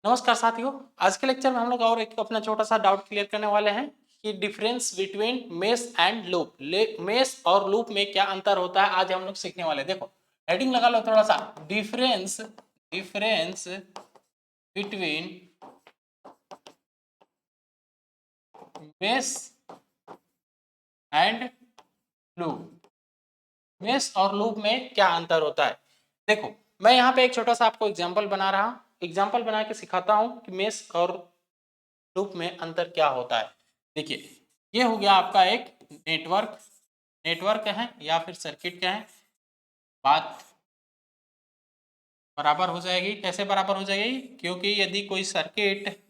नमस्कार साथियों, आज के लेक्चर में हम लोग और एक अपना छोटा सा डाउट क्लियर करने वाले हैं कि difference between mesh and loop. Mesh और लूप में क्या अंतर होता है, आज हम लोग सीखने वाले हैं। देखो हेडिंग लगा लो थोड़ा सा, difference difference between mesh and loop. Mesh और लूप में क्या अंतर होता है। देखो मैं यहाँ पे एक छोटा सा आपको एग्जाम्पल बना रहा हूँ, एग्जाम्पल बना के सिखाता हूँ कि मेश और लूप में अंतर क्या होता है। देखिए ये हो गया आपका एक नेटवर्क, नेटवर्क है या फिर सर्किट का है। बात बराबर हो जाएगी, कैसे बराबर हो जाएगी, क्योंकि यदि कोई सर्किट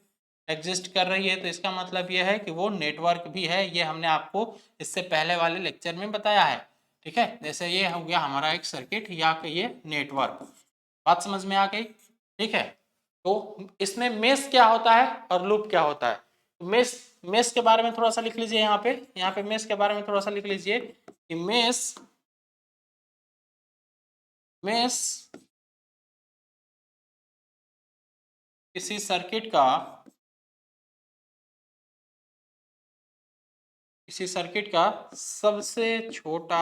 एग्जिस्ट कर रही है तो इसका मतलब यह है कि वो नेटवर्क भी है। ये हमने आपको इससे पहले वाले लेक्चर में बताया है। ठीक है, जैसे ये हो गया हमारा एक सर्किट या ये नेटवर्क। बात समझ में आ गई। ठीक है, तो इसमें मेश क्या होता है और लूप क्या होता है। मेश मेश के बारे में थोड़ा सा लिख लीजिए, यहाँ पे मेश के बारे में थोड़ा सा लिख लीजिए कि मेश मेश किसी सर्किट का सबसे छोटा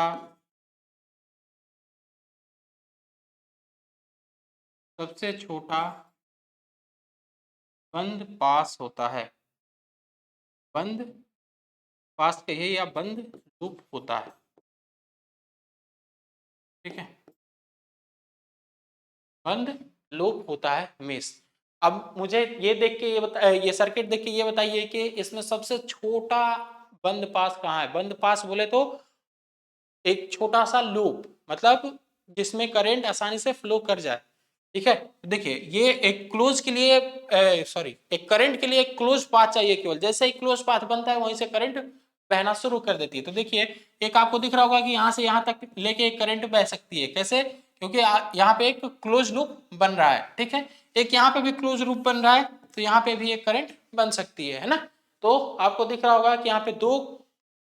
बंद पास होता है। बंद पास कहिए या बंद लूप होता है। ठीक है, बंद लूप होता है मेश। अब मुझे ये देख के ये सर्किट देख के ये बताइए कि इसमें सबसे छोटा बंद पास कहाँ है। बंद पास बोले तो एक छोटा सा लूप, मतलब जिसमें करंट आसानी से फ्लो कर जाए। ठीक है, देखिए ये एक क्लोज के लिए एक करंट के लिए एक क्लोज पाथ चाहिए केवल। जैसे ही क्लोज पाथ बनता है वहीं से करंट बहना शुरू कर देती है। तो देखिए एक आपको दिख रहा होगा कि यहाँ से यहाँ तक लेके एक करंट बह सकती है। कैसे, क्योंकि यहाँ पे एक क्लोज लूप बन रहा है। ठीक है, एक यहाँ पे भी क्लोज लूप बन रहा है तो यहाँ पे भी एक करंट बन सकती है ना। तो आपको दिख रहा होगा कि यहाँ पे दो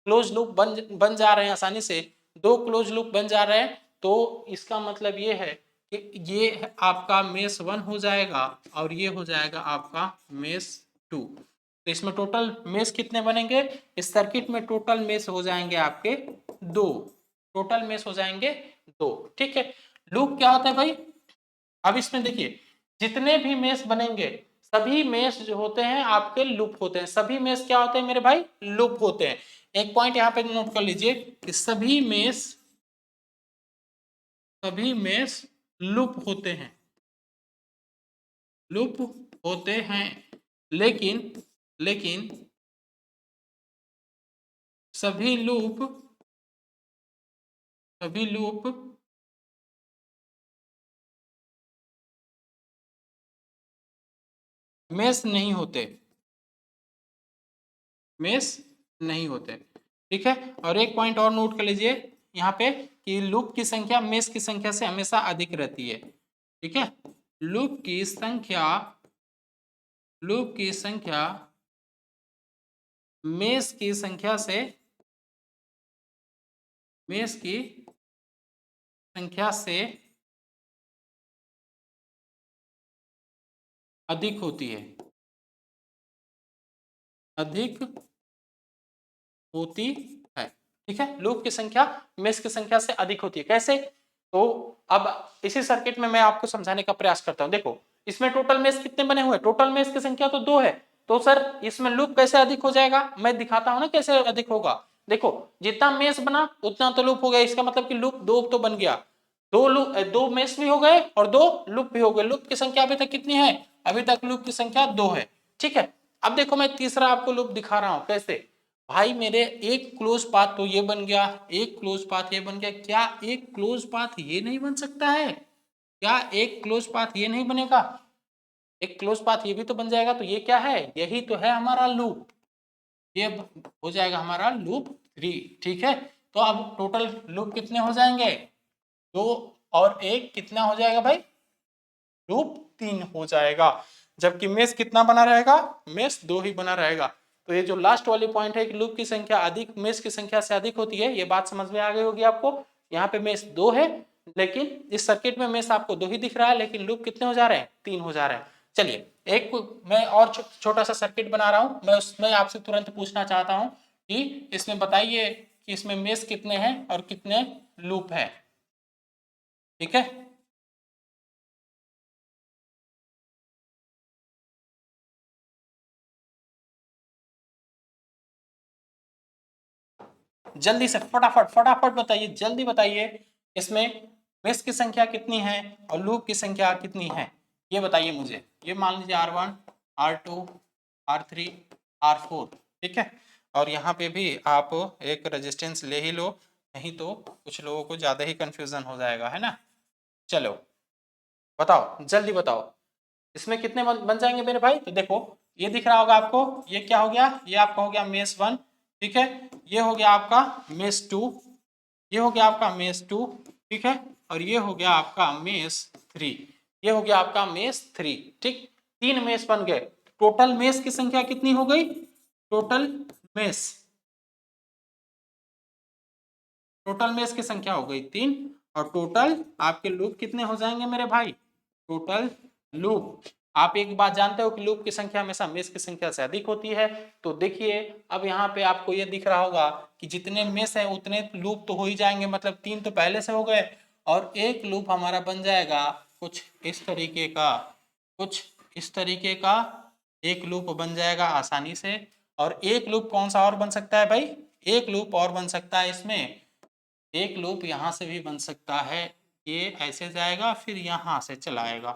क्लोज लूप बन जा रहे हैं आसानी से, दो क्लोज लूप बन जा रहे हैं। तो इसका मतलब ये है कि ये आपका मेश 1 हो जाएगा और ये हो जाएगा आपका मेश 2। तो इसमें टोटल मेश कितने बनेंगे, इस सर्किट में टोटल मेश हो जाएंगे आपके दो। टोटल मेश हो जाएंगे दो। ठीक है, लूप क्या होता है भाई। अब इसमें देखिए जितने भी मेश बनेंगे सभी मेश जो होते हैं आपके लूप होते हैं। सभी मेश क्या होते हैं मेरे भाई, लूप होते हैं। एक पॉइंट यहाँ पे नोट कर लीजिए कि सभी मेश लूप होते हैं, लूप होते हैं। लेकिन लेकिन सभी लूप सभी लूप मेश नहीं होते, मेश नहीं होते। ठीक है, और एक पॉइंट और नोट कर लीजिए यहाँ पे कि लूप की संख्या मेश की संख्या से हमेशा अधिक रहती है। ठीक है, लूप की संख्या लूप की संख्या मेश की संख्या से मेश की संख्या से अधिक होती है, अधिक होती है। ठीक है, लूप की संख्या मेश की संख्या से अधिक होती है। कैसे, तो अब इसी सर्किट में मैं आपको समझाने का प्रयास करता हूं। देखो इसमें टोटल मेश कितने बने हुए हैं, टोटल मेश की संख्या तो 2 है। तो सर इसमें लूप कैसे अधिक हो जाएगा, मैं दिखाता हूं ना कैसे अधिक होगा। देखो जितना मेश बना उतना तो लूप हो गया, इसका मतलब कि लूप 2 तो बन गया। दो मेश भी हो गए और 2 लूप भी हो गए। लूप की संख्या अभी तक कितनी है, अभी तक लूप की संख्या 2 है। ठीक है, अब देखो मैं तीसरा आपको लूप दिखा रहा हूं। कैसे भाई, मेरे एक क्लोज पाथ तो ये बन गया, एक क्लोज पाथ ये बन गया। क्या एक क्लोज पाथ ये नहीं बन सकता है, क्या एक क्लोज पाथ ये नहीं बनेगा, एक क्लोज पाथ ये भी तो बन जाएगा। तो ये क्या है, यही तो है हमारा लूप। ये हो जाएगा हमारा लूप 3। ठीक है, तो अब टोटल लूप कितने हो जाएंगे, 2 और 1 कितना हो जाएगा भाई, लूप 3 हो जाएगा। जबकि मेश कितना बना रहेगा, मेश 2 ही बना रहेगा। तो ये जो लास्ट वाली पॉइंट है कि लूप की संख्या अधिक मेश की संख्या से अधिक होती है, ये बात समझ में आ गई होगी आपको। यहाँ पे मेश 2 है लेकिन इस सर्किट में मेश आपको 2 ही दिख रहा है, लेकिन लूप कितने हो जा रहे हैं, 3 हो जा रहे हैं। चलिए एक मैं और छोटा सा सर्किट बना रहा हूं, मैं उसमें आपसे तुरंत पूछना चाहता हूं कि इसमें बताइए कि इसमें मेष कितने हैं और कितने लूप है। ठीक है, जल्दी से फटाफट फटाफट बताइए, जल्दी बताइए, इसमें मेष की संख्या कितनी है और लूप की संख्या कितनी है, ये बताइए मुझे। ये मान लीजिए R1, R2, R3, R4। ठीक है, और यहाँ पे भी आप एक रेजिस्टेंस ले ही लो, नहीं तो कुछ लोगों को ज्यादा ही कंफ्यूजन हो जाएगा, है ना। चलो बताओ, जल्दी बताओ, इसमें कितने बन जाएंगे मेरे भाई। तो देखो ये दिख रहा होगा आपको, ये क्या हो गया, ये आपका हो गया मेष 1। ठीक है, ये हो गया आपका मेष 2, ये हो गया आपका मेष 2। ठीक है, और ये हो गया आपका मेष 3, ये हो गया आपका मेष 3। ठीक, 3 मेष बन गए। टोटल मेष की संख्या कितनी हो गई, टोटल मेष, टोटल मेष की संख्या हो गई 3, और टोटल आपके लूप कितने हो जाएंगे मेरे भाई, टोटल लूप। आप एक बात जानते हो कि लूप की संख्या हमेशा मेष की संख्या से अधिक होती है। तो देखिए अब यहाँ पे आपको ये दिख रहा होगा कि जितने मेष है उतने लूप तो हो ही जाएंगे, मतलब 3 तो पहले से हो गए, और एक लूप हमारा बन जाएगा कुछ इस तरीके का, कुछ इस तरीके का एक लूप बन जाएगा आसानी से। और एक लूप कौन सा और बन सकता है भाई, एक लूप और बन सकता है इसमें, एक लूप यहाँ से भी बन सकता है, ये ऐसे जाएगा फिर यहाँ से चलाएगा।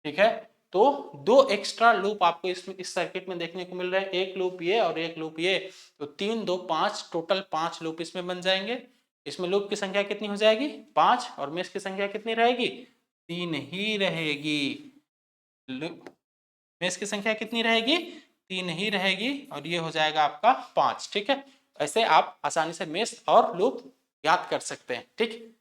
ठीक है, तो 2 एक्स्ट्रा लूप आपको इस सर्किट में देखने को मिल रहे हैं, एक लूप ये और एक लूप ये। तो 3 2 5, टोटल 5 लूप इसमें बन जाएंगे। इसमें लूप की संख्या कितनी हो जाएगी, 5, और मेष की संख्या कितनी रहेगी, 3 ही रहेगी। मेष की संख्या कितनी रहेगी, 3 ही रहेगी, और ये हो जाएगा आपका 5। ठीक है, ऐसे आप आसानी से मेष और लूप याद कर सकते हैं। ठीक।